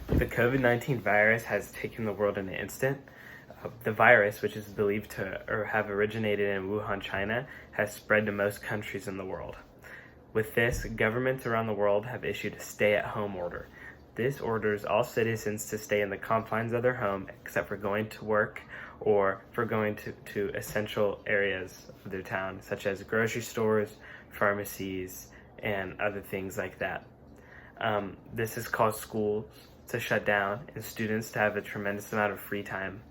The COVID-19 virus has taken the world in an instant. The virus, which is believed to or have originated in Wuhan, China, has spread to most countries in the world. With this, governments around the world have issued a stay-at-home order. This orders all citizens to stay in the confines of their home except for going to work or for going to essential areas of their town, such as grocery stores, pharmacies, and other things like that. This has caused schools to shut down and students to have a tremendous amount of free time.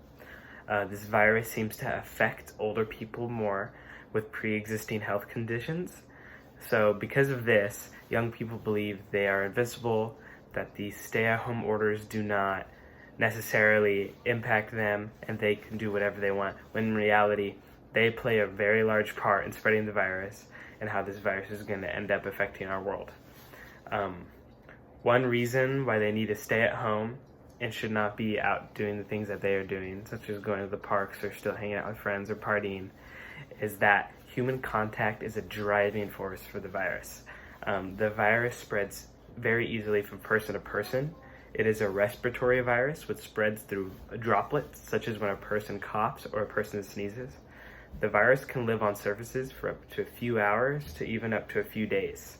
This virus seems to affect older people more with pre-existing health conditions. So because of this, young people believe they are invincible, that these stay-at-home orders do not necessarily impact them and they can do whatever they want, when in reality, they play a very large part in spreading the virus and how this virus is going to end up affecting our world. One reason why they need to stay at home and should not be out doing the things that they are doing, such as going to the parks or still hanging out with friends or partying, is that human contact is a driving force for the virus. The virus spreads very easily from person to person. It is a respiratory virus which spreads through droplets, such as when a person coughs or a person sneezes. The virus can live on surfaces for up to a few hours to even up to a few days.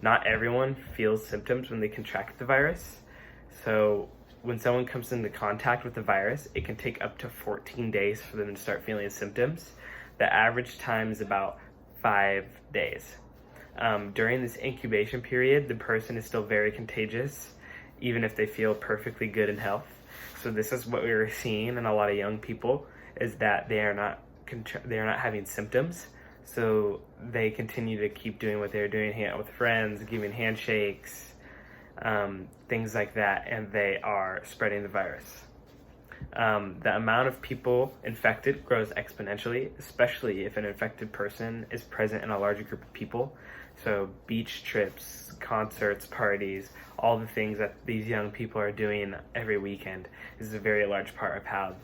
Not everyone feels symptoms when they contract the virus. So when someone comes into contact with the virus, it can take up to 14 days for them to start feeling symptoms. The average time is about 5 days. During this incubation period, the person is still very contagious, even if they feel perfectly good in health. So this is what we were seeing in a lot of young people, is that they are not having symptoms. So they continue to keep doing what they're doing, hang out with friends, giving handshakes, things like that, and they are spreading the virus. The amount of people infected grows exponentially, especially if an infected person is present in a larger group of people. So beach trips, concerts, parties, all the things that these young people are doing every weekend is a very large part of how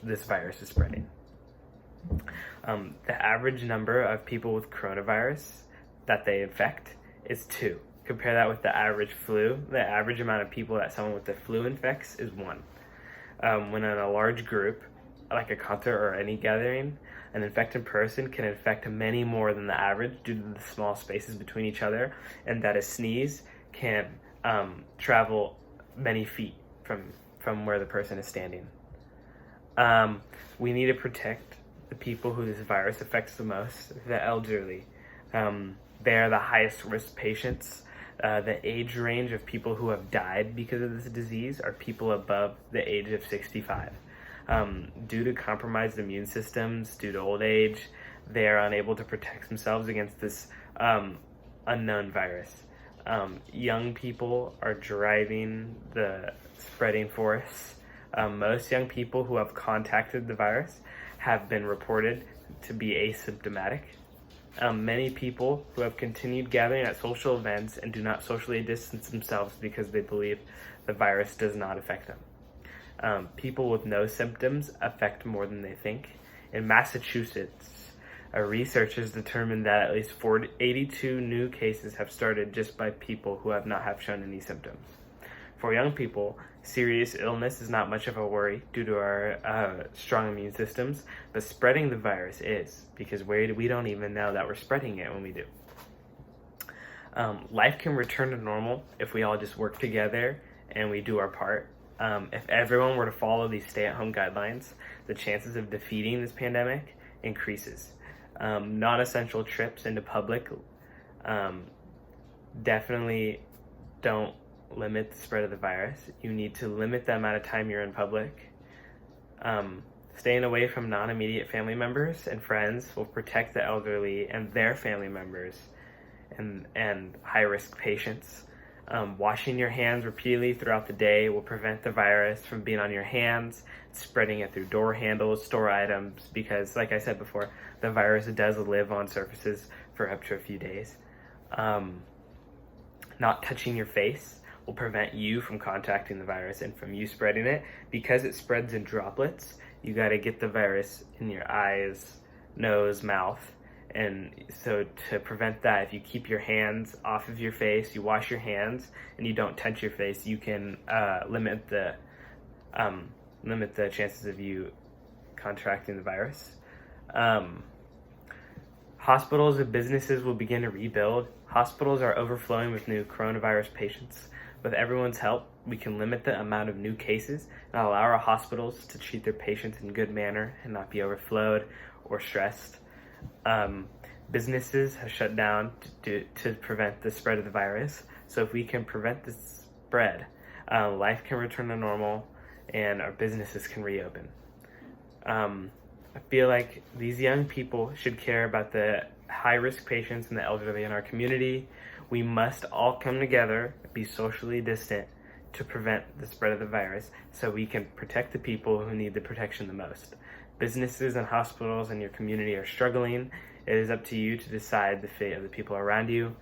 this virus is spreading. The average number of people with coronavirus that they infect is 2. Compare that with the average flu. The average amount of people that someone with the flu infects is 1. When in a large group, like a concert or any gathering, an infected person can infect many more than the average due to the small spaces between each other, and that a sneeze can travel many feet from where the person is standing. We need to protect the people who this virus affects the most, the elderly. They are the highest risk patients. The age range of people who have died because of this disease are people above the age of 65. Due to compromised immune systems, due to old age, they are unable to protect themselves against this unknown virus. Young people are driving the spreading force. Most young people who have contacted the virus have been reported to be asymptomatic. Many people who have continued gathering at social events and do not socially distance themselves because they believe the virus does not affect them. People with no symptoms affect more than they think. In Massachusetts, researchers determined that at least 82 new cases have started just by people who have not shown any symptoms. For young people, serious illness is not much of a worry due to our strong immune systems, but spreading the virus is, because we don't even know that we're spreading it when we do. Life can return to normal if we all just work together and we do our part. If everyone were to follow these stay-at-home guidelines, the chances of defeating this pandemic increases. Non-essential trips into public definitely don't limit the spread of the virus. You need to limit the amount of time you're in public. Staying away from non-immediate family members and friends will protect the elderly and their family members and high-risk patients. Washing your hands repeatedly throughout the day will prevent the virus from being on your hands, spreading it through door handles, store items, because like I said before, the virus does live on surfaces for up to a few days. Not touching your face will prevent you from contacting the virus and from you spreading it. Because it spreads in droplets, you got to get the virus in your eyes, nose, mouth, And so to prevent that, if you keep your hands off of your face, you wash your hands, and you don't touch your face, you can limit the chances of you contracting the virus. Hospitals and businesses will begin to rebuild. Hospitals are overflowing with new coronavirus patients. With everyone's help, we can limit the amount of new cases and allow our hospitals to treat their patients in a good manner and not be overflowed or stressed. Businesses have shut down to prevent the spread of the virus. So if we can prevent the spread, life can return to normal and our businesses can reopen. I feel like these young people should care about the high-risk patients and the elderly in our community. We must all come together, be socially distant to prevent the spread of the virus so we can protect the people who need the protection the most. Businesses and hospitals in your community are struggling. It is up to you to decide the fate of the people around you.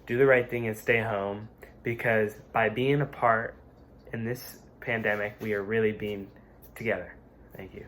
Do the right thing and stay home, because by being apart in this pandemic, we are really being together. Thank you.